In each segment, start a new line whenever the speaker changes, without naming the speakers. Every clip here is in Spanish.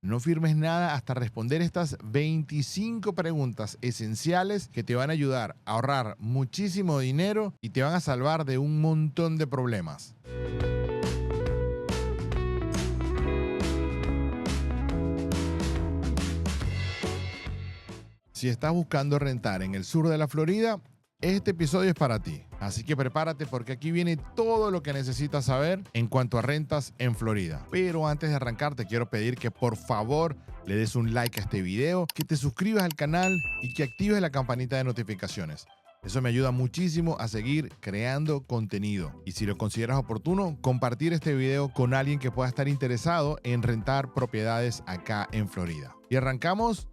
No firmes nada hasta responder estas 25 preguntas esenciales que te van a ayudar a ahorrar muchísimo dinero y te van a salvar de un montón de problemas. Si estás buscando rentar en el sur de la Florida, este episodio es para ti. Así que prepárate porque aquí viene todo lo que necesitas saber en cuanto a rentas en Florida. Pero antes de arrancar te quiero pedir que por favor le des un like a este video, que te suscribas al canal y que actives la campanita de notificaciones. Eso me ayuda muchísimo a seguir creando contenido. Y si lo consideras oportuno, compartir este video con alguien que pueda estar interesado en rentar propiedades acá en Florida. Y arrancamos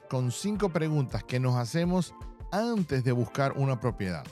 con 5 preguntas que nos hacemos antes de buscar una propiedad.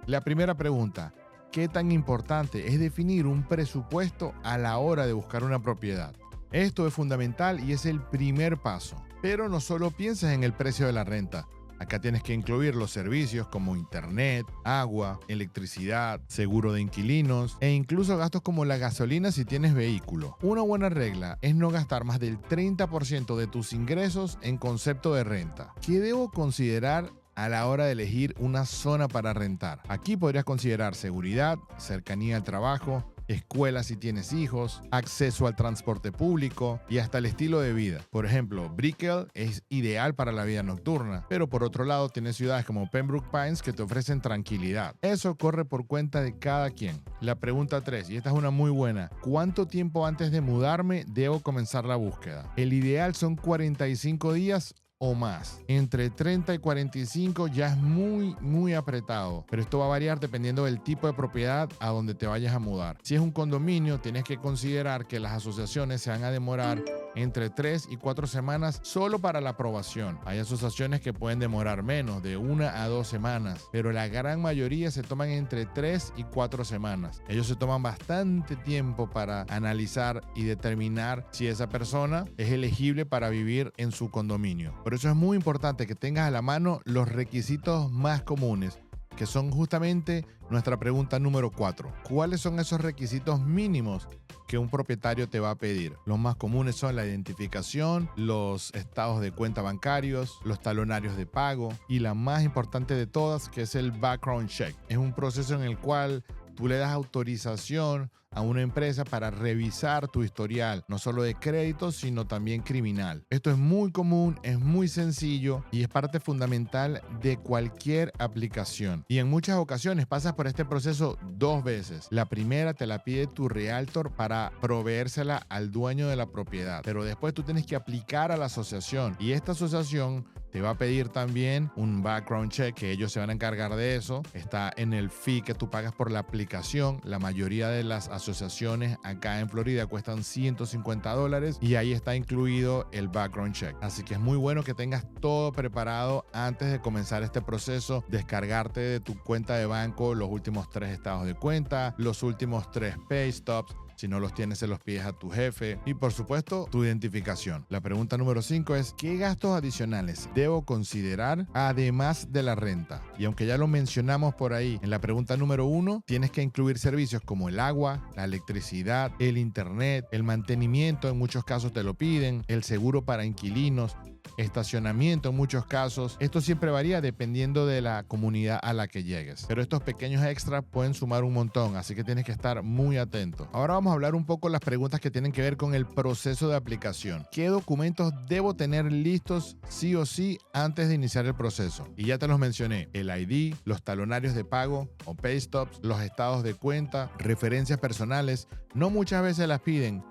La primera pregunta: ¿qué tan importante es definir un presupuesto a la hora de buscar una propiedad? Esto es fundamental y es el primer paso. Pero no solo pienses en el precio de la renta. Acá tienes que incluir los servicios como internet, agua, electricidad, seguro de inquilinos e incluso gastos como la gasolina si tienes vehículo. Una buena regla es no gastar más del 30% de tus ingresos en concepto de renta. ¿Qué debo considerar a la hora de elegir una zona para rentar? Aquí podrías considerar seguridad, cercanía al trabajo, escuela si tienes hijos, acceso al transporte público y hasta el estilo de vida. Por ejemplo, Brickell es ideal para la vida nocturna, pero por otro lado tienes ciudades como Pembroke Pines que te ofrecen tranquilidad. Eso corre por cuenta de cada quien. La pregunta 3, y esta es una muy buena: ¿cuánto tiempo antes de mudarme debo comenzar la búsqueda? El ideal son 45 días o más. Entre 30 y 45 ya es muy apretado, pero esto va a variar dependiendo del tipo de propiedad a donde te vayas a mudar. Si es un condominio, tienes que considerar que las asociaciones se van a demorar entre 3 y 4 semanas solo para la aprobación. Hay asociaciones que pueden demorar menos, de 1 a 2 semanas, pero la gran mayoría se toman entre 3 y 4 semanas. Ellos se toman bastante tiempo para analizar y determinar si esa persona es elegible para vivir en su condominio. Por eso es muy importante que tengas a la mano los requisitos más comunes, que son justamente nuestra pregunta número 4. ¿Cuáles son esos requisitos mínimos que un propietario te va a pedir? Los más comunes son la identificación, los estados de cuenta bancarios, los talonarios de pago y la más importante de todas, que es el background check. Es un proceso en el cual tú le das autorización a una empresa para revisar tu historial, no solo de crédito, sino también criminal. Esto es muy común, es muy sencillo y es parte fundamental de cualquier aplicación. Y en muchas ocasiones pasas por este proceso 2 veces. La primera te la pide tu realtor para proveérsela al dueño de la propiedad, pero después tú tienes que aplicar a la asociación y esta asociación te va a pedir también un background check, que ellos se van a encargar de eso. Está en el fee que tú pagas por la aplicación. La mayoría de las asociaciones acá en Florida cuestan $150 y ahí está incluido el background check. Así que es muy bueno que tengas todo preparado antes de comenzar este proceso. Descargarte de tu cuenta de banco los últimos 3 estados de cuenta, los últimos 3 pay stubs. Si no los tienes, se los pides a tu jefe. Y por supuesto, tu identificación. La pregunta número 5 es: ¿qué gastos adicionales debo considerar además de la renta? Y aunque ya lo mencionamos por ahí en la pregunta número 1, tienes que incluir servicios como el agua, la electricidad, el internet, el mantenimiento, en muchos casos te lo piden, el seguro para inquilinos, estacionamiento en muchos casos. Esto siempre varía dependiendo de la comunidad a la que llegues, pero estos pequeños extras pueden sumar un montón, así que tienes que estar muy atento. Ahora vamos a hablar un poco de las preguntas que tienen que ver con el proceso de aplicación. ¿Qué documentos debo tener listos sí o sí antes de iniciar el proceso? Y ya te los mencioné: el ID, los talonarios de pago o pay stubs, los estados de cuenta, referencias personales. No muchas veces las piden,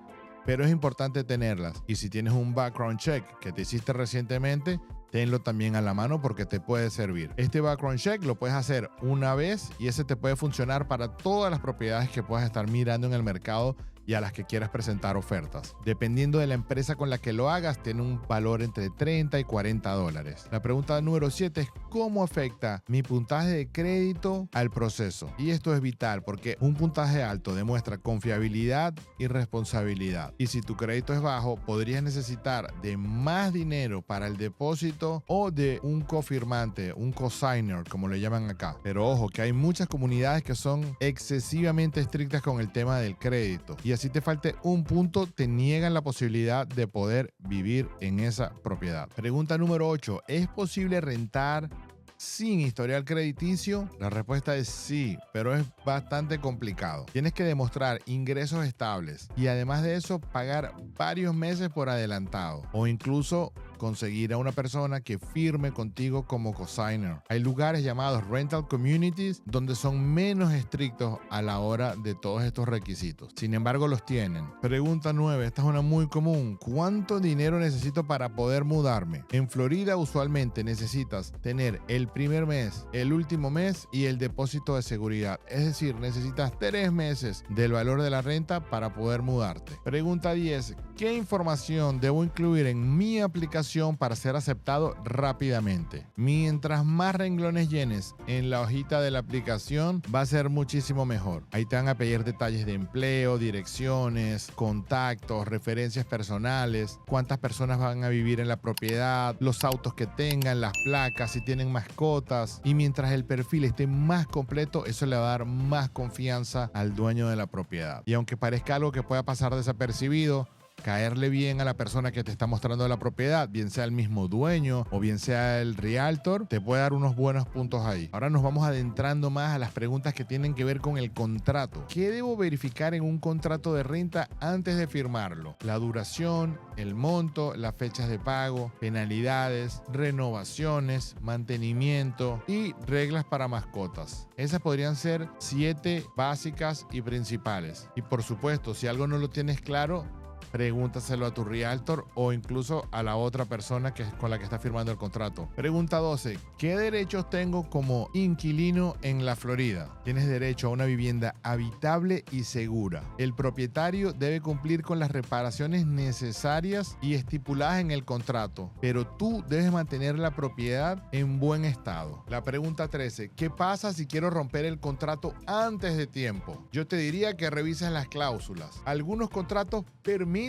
pero es importante tenerlas. Y si tienes un background check que te hiciste recientemente, tenlo también a la mano porque te puede servir. Este background check lo puedes hacer una vez y ese te puede funcionar para todas las propiedades que puedas estar mirando en el mercado y a las que quieras presentar ofertas. Dependiendo de la empresa con la que lo hagas, tiene un valor entre $30 y $40. La pregunta número 7 es: ¿cómo afecta mi puntaje de crédito al proceso? Y esto es vital porque un puntaje alto demuestra confiabilidad y responsabilidad. Y si tu crédito es bajo, podrías necesitar de más dinero para el depósito o de un cofirmante, un cosigner, como le llaman acá. Pero ojo, que hay muchas comunidades que son excesivamente estrictas con el tema del crédito. Y y así te falte un punto, te niegan la posibilidad de poder vivir en esa propiedad. Pregunta número 8. ¿Es posible rentar sin historial crediticio? La respuesta es sí, pero es bastante complicado. Tienes que demostrar ingresos estables y además de eso pagar varios meses por adelantado o incluso conseguir a una persona que firme contigo como cosigner. Hay lugares llamados rental communities donde son menos estrictos a la hora de todos estos requisitos. Sin embargo, los tienen. Pregunta 9. Esta es una muy común. ¿Cuánto dinero necesito para poder mudarme? En Florida usualmente necesitas tener el primer mes, el último mes y el depósito de seguridad. Es decir, necesitas 3 meses del valor de la renta para poder mudarte. Pregunta 10. ¿Qué información debo incluir en mi aplicación para ser aceptado rápidamente? Mientras más renglones llenes en la hojita de la aplicación, va a ser muchísimo mejor. Ahí te van a pedir detalles de empleo, direcciones, contactos, referencias personales, cuántas personas van a vivir en la propiedad, los autos que tengan, las placas, si tienen mascotas. Y mientras el perfil esté más completo, eso le va a dar más confianza al dueño de la propiedad. Y aunque parezca algo que pueda pasar desapercibido, caerle bien a la persona que te está mostrando la propiedad, bien sea el mismo dueño o bien sea el realtor, te puede dar unos buenos puntos ahí. Ahora nos vamos adentrando más a las preguntas que tienen que ver con el contrato. ¿Qué debo verificar en un contrato de renta antes de firmarlo? La duración, el monto, las fechas de pago, penalidades, renovaciones, mantenimiento y reglas para mascotas. Esas podrían ser 7 básicas y principales. Y por supuesto, si algo no lo tienes claro, pregúntaselo a tu realtor o incluso a la otra persona con la que está firmando el contrato. Pregunta 12. ¿Qué derechos tengo como inquilino en la Florida? Tienes derecho a una vivienda habitable y segura. El propietario debe cumplir con las reparaciones necesarias y estipuladas en el contrato, pero tú debes mantener la propiedad en buen estado. La pregunta 13. ¿Qué pasa si quiero romper el contrato antes de tiempo? Yo te diría que revises las cláusulas. Algunos contratos permiten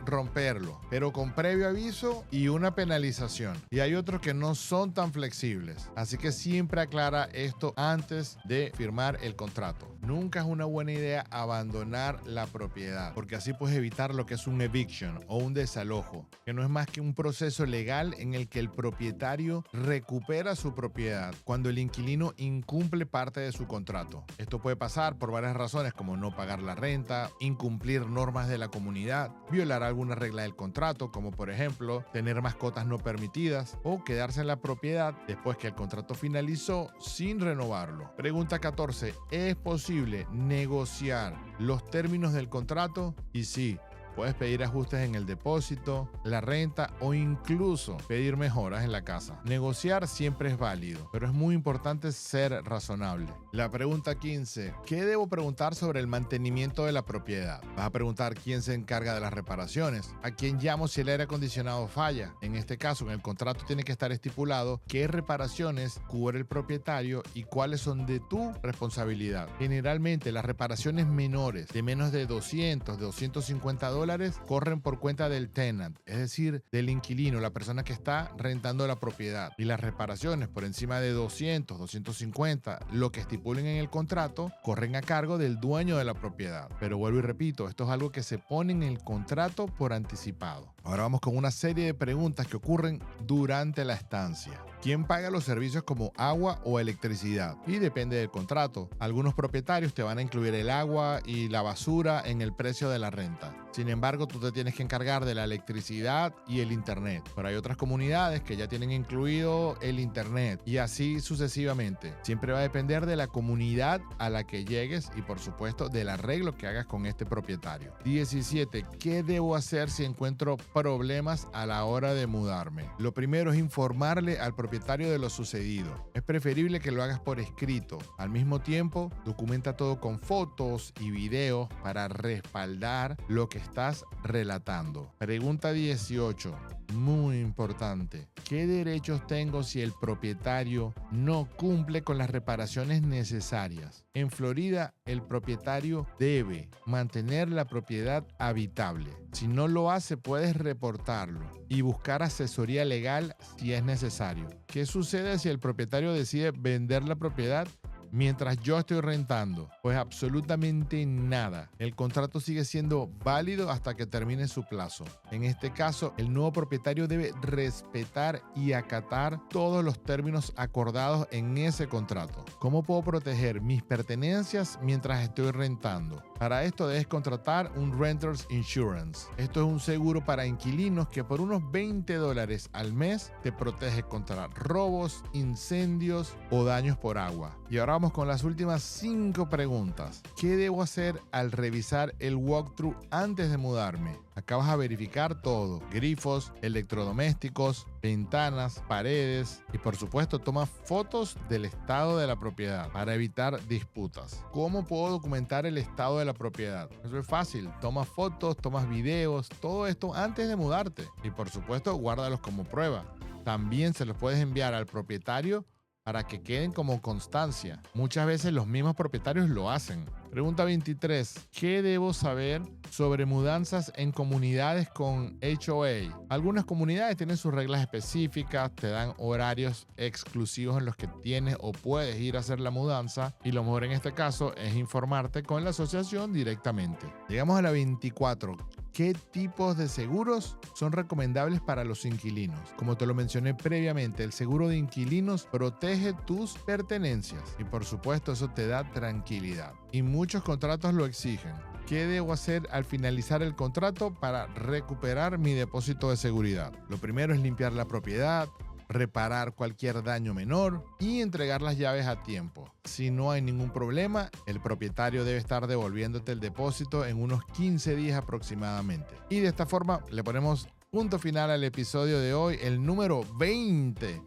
romperlo, pero con previo aviso y una penalización. Y hay otros que no son tan flexibles. Así que siempre aclara esto antes de firmar el contrato. Nunca es una buena idea abandonar la propiedad, porque así puedes evitar lo que es un eviction o un desalojo, que no es más que un proceso legal en el que el propietario recupera su propiedad cuando el inquilino incumple parte de su contrato. Esto puede pasar por varias razones, como no pagar la renta, incumplir normas de la comunidad, violar alguna regla del contrato, como por ejemplo tener mascotas no permitidas o quedarse en la propiedad después que el contrato finalizó sin renovarlo. Pregunta 14. ¿Es posible negociar los términos del contrato? Y sí, puedes pedir ajustes en el depósito, la renta o incluso pedir mejoras en la casa. Negociar siempre es válido, pero es muy importante ser razonable. La pregunta 15. ¿Qué debo preguntar sobre el mantenimiento de la propiedad? Vas a preguntar quién se encarga de las reparaciones, a quién llamo si el aire acondicionado falla. En este caso, en el contrato tiene que estar estipulado qué reparaciones cubre el propietario y cuáles son de tu responsabilidad. Generalmente, las reparaciones menores de menos de 200, de $250 corren por cuenta del tenant, es decir, del inquilino, la persona que está rentando la propiedad. Y las reparaciones por encima de 200, 250, lo que estipulen en el contrato, corren a cargo del dueño de la propiedad. Pero vuelvo y repito, esto es algo que se pone en el contrato por anticipado. Ahora vamos con una serie de preguntas que ocurren durante la estancia. ¿Quién paga los servicios como agua o electricidad? Y depende del contrato. Algunos propietarios te van a incluir el agua y la basura en el precio de la renta. Sin embargo, tú te tienes que encargar de la electricidad y el internet. Pero hay otras comunidades que ya tienen incluido el internet y así sucesivamente. Siempre va a depender de la comunidad a la que llegues y por supuesto del arreglo que hagas con este propietario. 17. ¿Qué debo hacer si encuentro problemas a la hora de mudarme? Lo primero es informarle al propietario de lo sucedido. Es preferible que lo hagas por escrito. Al mismo tiempo, documenta todo con fotos y videos para respaldar lo que estás relatando. Pregunta 18. Muy importante. ¿Qué derechos tengo si el propietario no cumple con las reparaciones necesarias? En Florida, el propietario debe mantener la propiedad habitable. Si no lo hace, puedes reportarlo y buscar asesoría legal si es necesario. ¿Qué sucede si el propietario decide vender la propiedad mientras yo estoy rentando? Pues absolutamente nada. El contrato sigue siendo válido hasta que termine su plazo. En este caso, el nuevo propietario debe respetar y acatar todos los términos acordados en ese contrato. ¿Cómo puedo proteger mis pertenencias mientras estoy rentando? Para esto debes contratar un Renters Insurance. Esto es un seguro para inquilinos que por unos $20 al mes te protege contra robos, incendios o daños por agua. Y ahora vamos con las últimas 5 preguntas. ¿Qué debo hacer al revisar el walkthrough antes de mudarme? Acá vas a verificar todo: grifos, electrodomésticos, ventanas, paredes y por supuesto toma fotos del estado de la propiedad para evitar disputas. ¿Cómo puedo documentar el estado de la propiedad? Eso es fácil: tomas fotos, tomas videos, todo esto antes de mudarte y por supuesto guárdalos como prueba. También se los puedes enviar al propietario para que queden como constancia. Muchas veces los mismos propietarios lo hacen. Pregunta 23. ¿Qué debo saber sobre mudanzas en comunidades con HOA? Algunas comunidades tienen sus reglas específicas, te dan horarios exclusivos en los que tienes o puedes ir a hacer la mudanza y lo mejor en este caso es informarte con la asociación directamente. Llegamos a la 24. ¿Qué tipos de seguros son recomendables para los inquilinos? Como te lo mencioné previamente, el seguro de inquilinos protege tus pertenencias y por supuesto eso te da tranquilidad. Y muchos contratos lo exigen. ¿Qué debo hacer al finalizar el contrato para recuperar mi depósito de seguridad? Lo primero es limpiar la propiedad, reparar cualquier daño menor y entregar las llaves a tiempo. Si no hay ningún problema, el propietario debe estar devolviéndote el depósito en unos 15 días aproximadamente. Y de esta forma le ponemos punto final al episodio de hoy, el número 20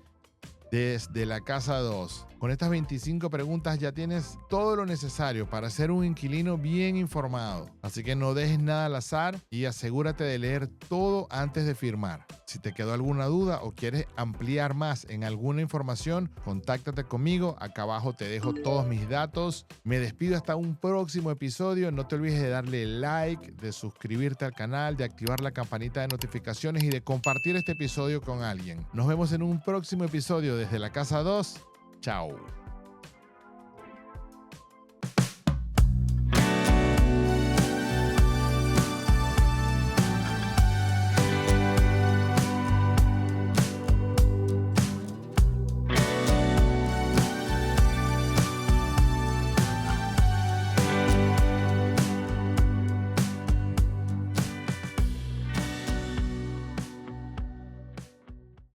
desde la casa 2. Con estas 25 preguntas ya tienes todo lo necesario para ser un inquilino bien informado. Así que no dejes nada al azar y asegúrate de leer todo antes de firmar. Si te quedó alguna duda o quieres ampliar más en alguna información, contáctate conmigo. Acá abajo te dejo todos mis datos. Me despido hasta un próximo episodio. No te olvides de darle like, de suscribirte al canal, de activar la campanita de notificaciones y de compartir este episodio con alguien. Nos vemos en un próximo episodio desde la casa 2. Chao.